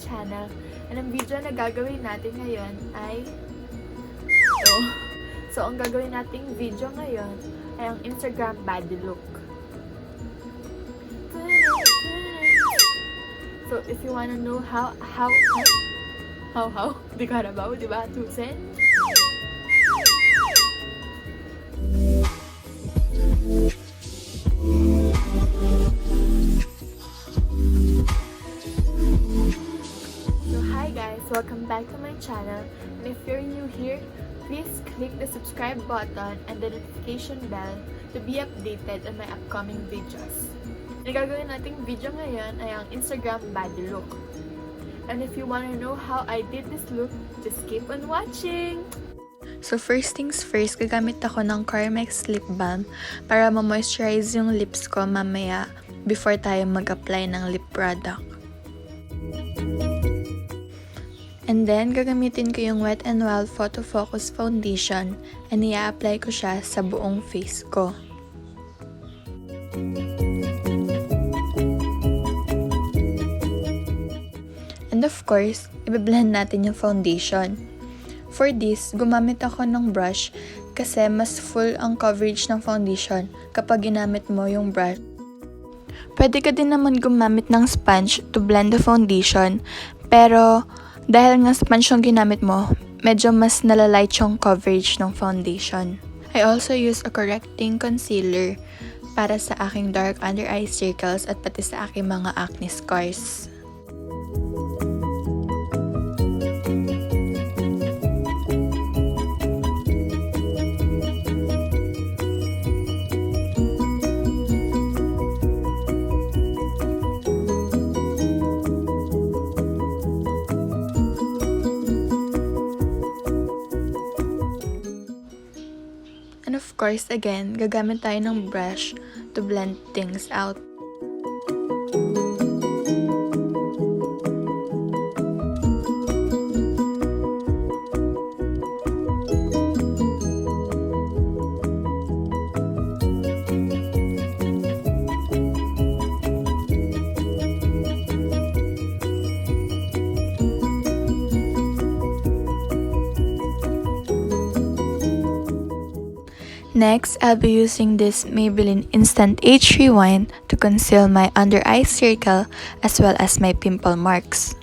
channel. And ang video na gagawin natin ngayon ay ito. So, ang gagawin nating video ngayon ay ang Instagram baddie look. So, if you wanna know how? Di ka rabaw, di ba? Tusen? So, hi guys! Welcome back to my channel. And if you're new here, please click the subscribe button and the notification bell to be updated on my upcoming videos. Ang gagawin nating video ngayon ay ang Instagram baddie look. And if you wanna know how I did this look, just keep on watching! So first things first, gagamit ako ng Carmex lip balm para ma-moisturize yung lips ko mamaya before tayo mag-apply ng lip product. And then, gagamitin ko yung Wet n Wild Photo Focus Foundation and i-apply ko siya sa buong face ko. And of course, i-blend natin yung foundation. For this, gumamit ako ng brush kasi mas full ang coverage ng foundation kapag ginamit mo yung brush. Pwede ka din naman gumamit ng sponge to blend the foundation, pero dahil nga sponge yung ginamit mo, medyo mas nalalight yung coverage ng foundation. I also use a correcting concealer para sa aking dark under eye circles at pati sa aking mga acne scars. And of course, again, gagamit tayo ng brush to blend things out. Next, I'll be using this Maybelline Instant Age Rewind to conceal my under eye circle as well as my pimple marks.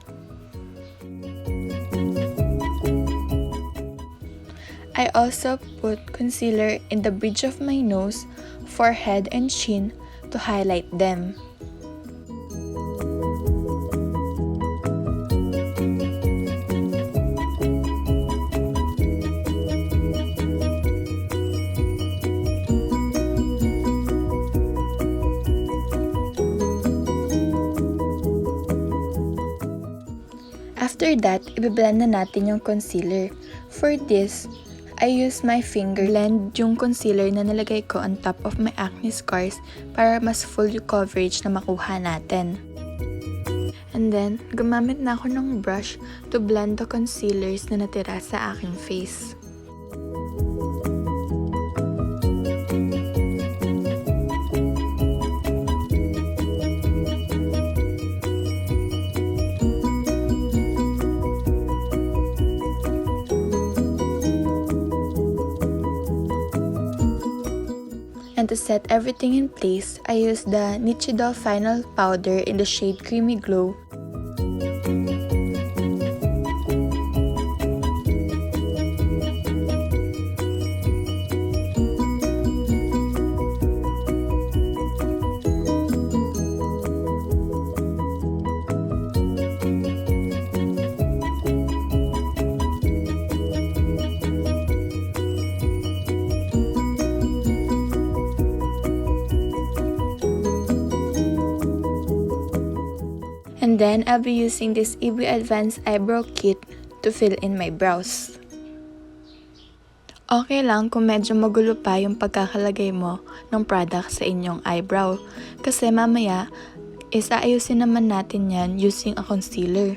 I also put concealer in the bridge of my nose, forehead, and chin to highlight them. After that, i-blend na natin yung concealer. For this, I use my finger blend yung concealer na nalagay ko on top of my acne scars para mas full yung coverage na makuha natin. And then, gumamit na ako ng brush to blend the concealers na natira sa aking face. And to set everything in place, I used the Nichido Final Powder in the shade Creamy Glow. And then, I'll be using this Advance Eyebrow Kit to fill in my brows. Okay lang kung medyo magulo pa yung pagkakalagay mo ng product sa inyong eyebrow. Kasi mamaya, isaayusin naman natin yan using a concealer.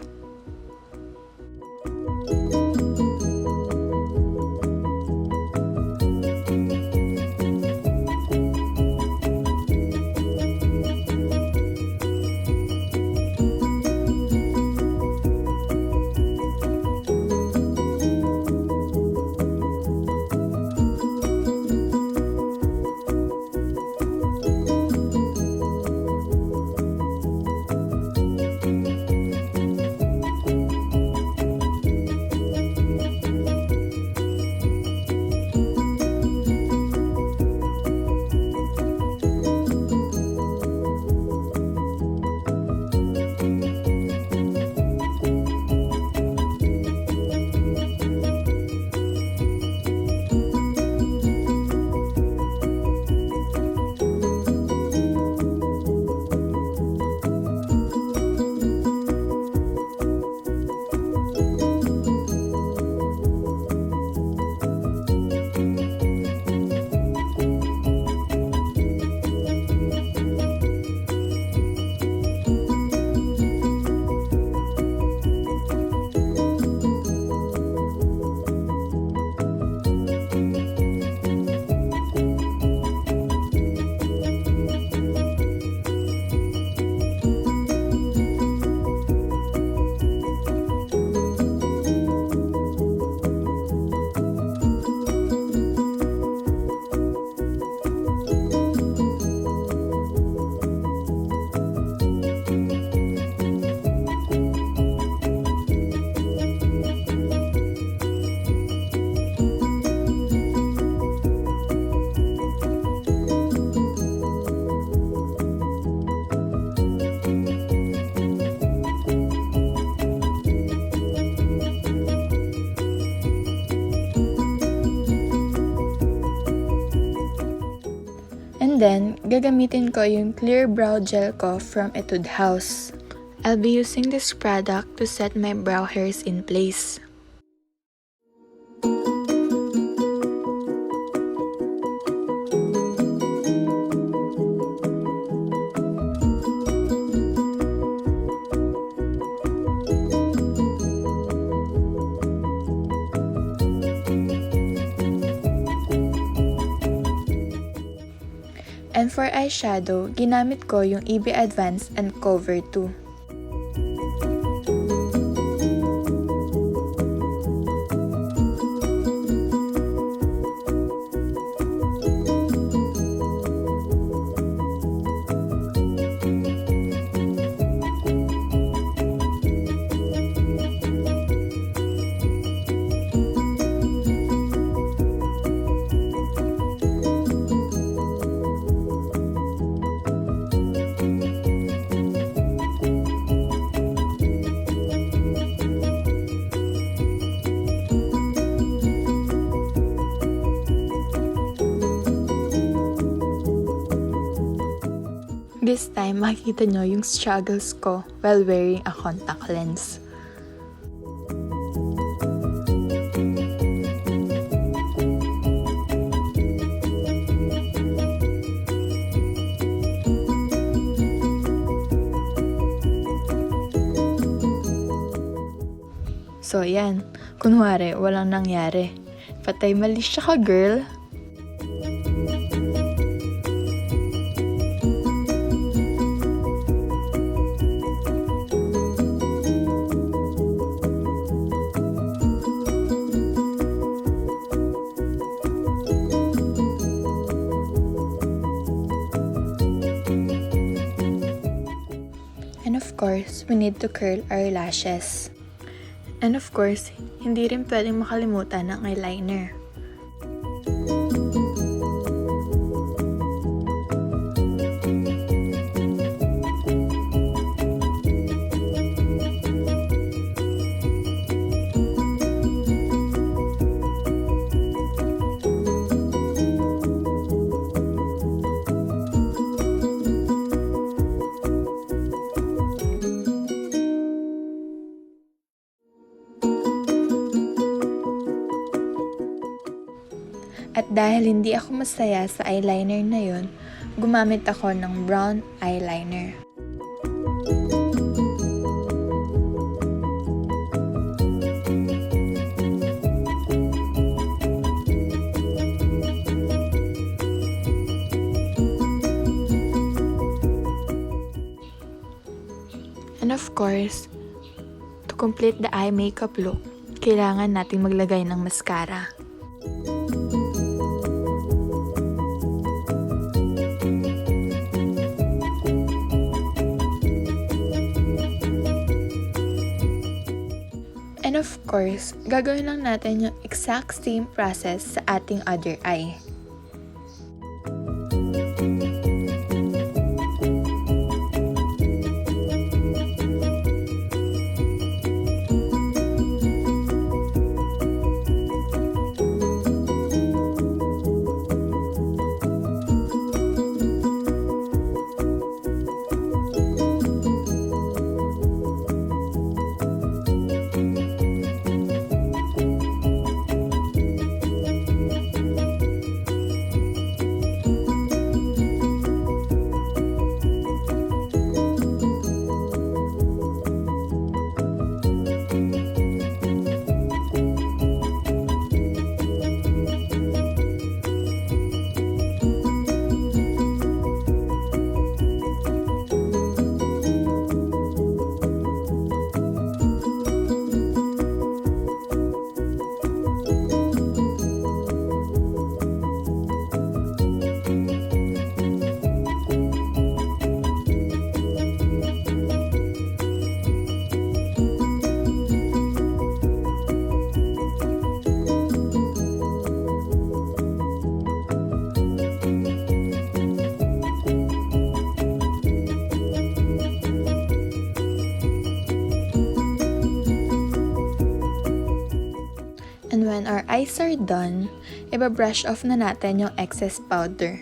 And then, gagamitin ko yung clear brow gel ko from Etude House. I'll be using this product to set my brow hairs in place. And for eyeshadow, ginamit ko yung EB Advance and Cover 2. This time, makikita nyo yung struggles ko while wearing a contact lens. So, yan. Kunwari, walang nangyari. Patay mali siya ka, girl. And of course, we need to curl our lashes. And of course, hindi rin pwedeng makalimutan ng eyeliner. At dahil hindi ako masaya sa eyeliner na yun, gumamit ako ng brown eyeliner. And of course, to complete the eye makeup look, kailangan nating maglagay ng mascara. And of course, gagawin lang natin yung exact same process sa ating other eye. And when our eyes are done, iba-brush off na natin yung excess powder.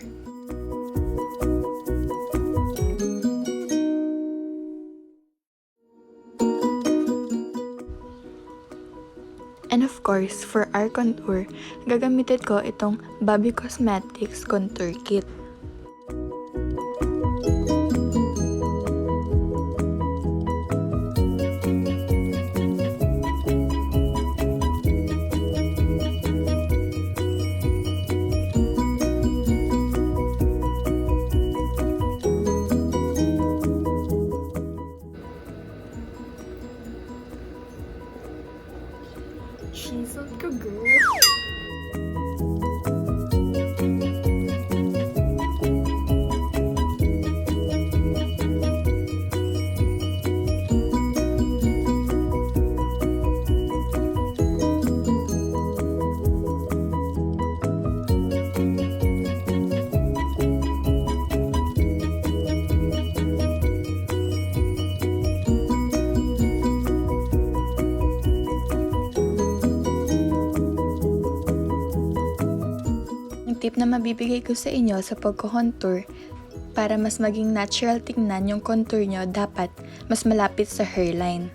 And of course, for our contour, gagamitin ko itong Bobbie Cosmetics Contour Kit. Chiseled ka, girl. Tip na mabibigay ko sa inyo sa pagko-contour para mas maging natural tingnan yung contour nyo, dapat mas malapit sa hairline.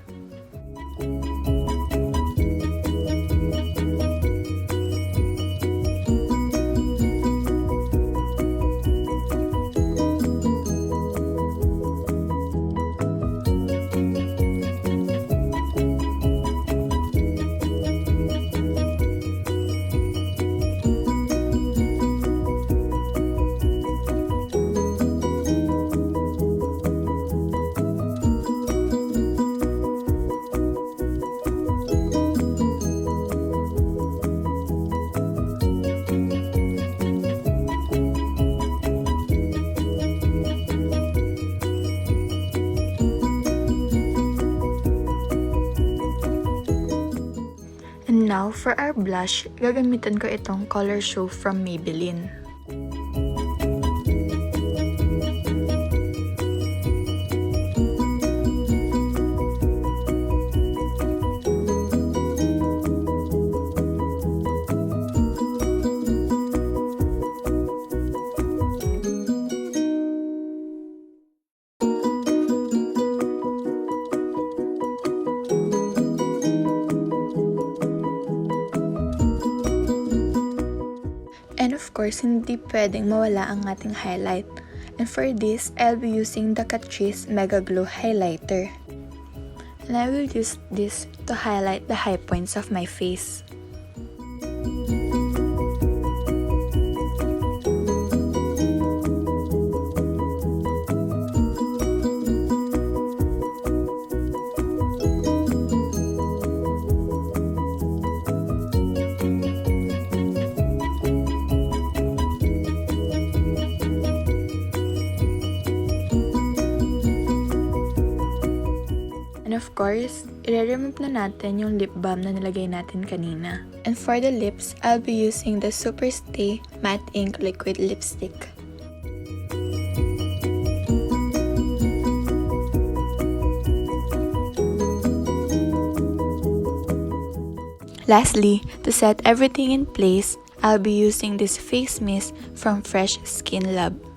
And now, for our blush, gagamitan ko itong Color Show from Maybelline. And of course, hindi pwedeng mawala ang ating highlight. And for this, I'll be using the Catrice Mega Glow Highlighter. And I will use this to highlight the high points of my face. And of course, i-remove na natin yung lip balm na nilagay natin kanina. And for the lips, I'll be using the SuperStay Matte Ink Liquid Lipstick. Lastly, to set everything in place, I'll be using this face mist from SkinLab.